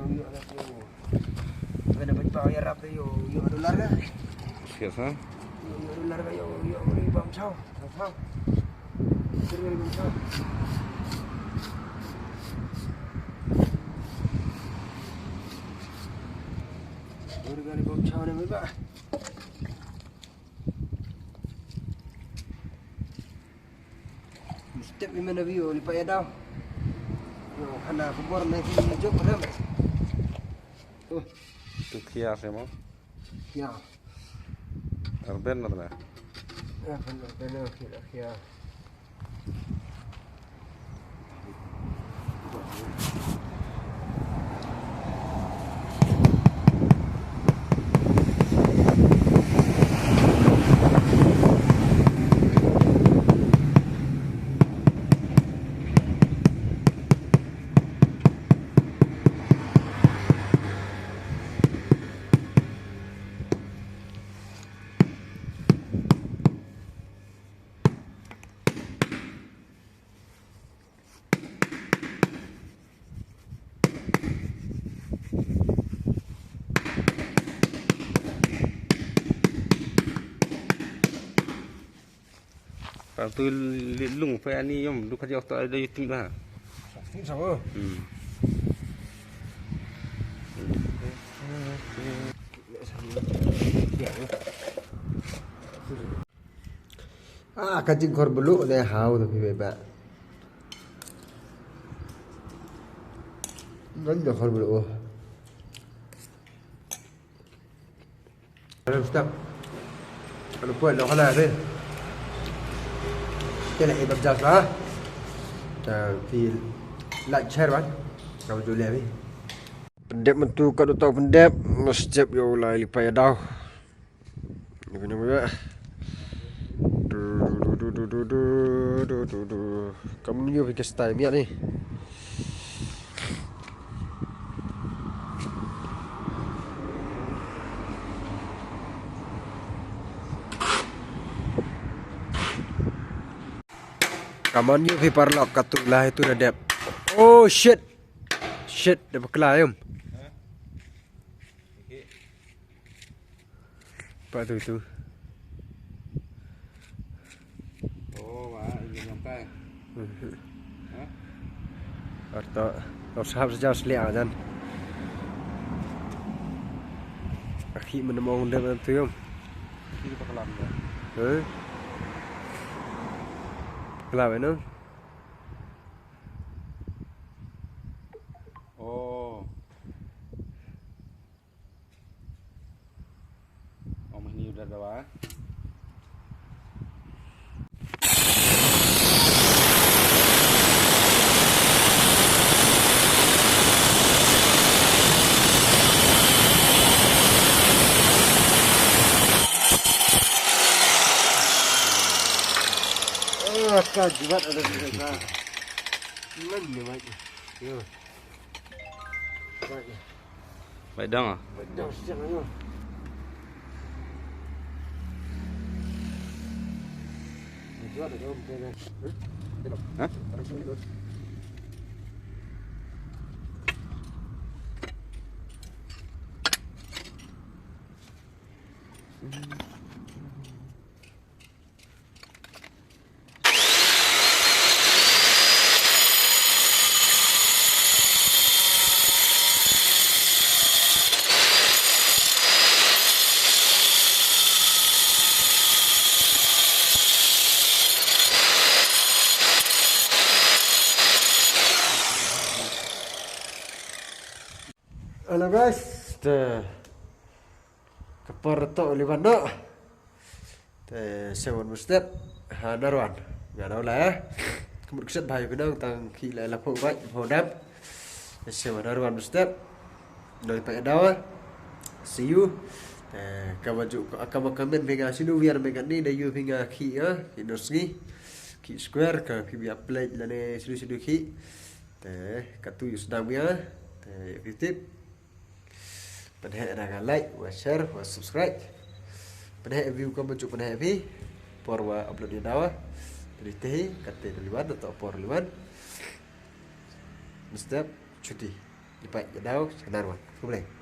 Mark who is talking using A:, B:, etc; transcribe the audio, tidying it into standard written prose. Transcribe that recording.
A: yuk nak yuk. Kena baju ya rap yuk, yuk dolar kan?
B: Siap ha?
A: Yuk dolar kan yuk boleh bom sao. Sao? Kena bom sao. Boleh bom sao ni ba? Step ni mana view lipat ya dah. Yo kena kubur naik jok ram. Oh,
B: Tu kia semua.
A: ya.
B: Arben lah benar.
A: Ya, kena ya.
B: Kalau tu lung fe ni yom du kerja waktu ada YouTube lah.
A: Ini sama. Kacing kor beluk deh hau tapi bebek. Nanti kor beluk. Ada stop. Ada puan dah kalah deh. Cái này bật giật đó thì lại share bạn kalau tu lihat ni pendek mentu kat tahu pendek step yo lah lipat ya dah ni kena buat kamu ni pakai style miat ni Kaman you parlock katuk lah itu dah dep. Oh shit. Shit dah berkelah yum. Apa tu itu?
B: Oh, wah, ini sampai.
A: Atau kau sahab sejauh selia kan? Akhir menemui dia tu yum.
B: Ini pakai dah.
A: Kelab no?
B: Oh. Om ini udah ada wah.
A: Kau jual ada juga. Mana baik? Yo. Baik.
B: Baik dah ah.
A: Baik dah siap yo. Jual ada om kena.
B: Hah?
A: Hello guys, kapar to liban no. Seven step Narwan. Ngày đó là một cái bài của nó tăng khi lại là phụ vậy hồ đáp. Seven Narwan step. Rồi tại đó see you. Kamu comment dengan sini biar megan ni dayu hingga khi khi nosgi khi square ka khi biar plate lane sidu khi. Katu sedang biar. Tip. Pada nak like, share, subscribe. Pada view kamu cukup pada happy. Porwa upload di bawah. Dari teh kata liwan atau por liwan. Mesti cuti. Jumpa daw, Darwan. Boleh.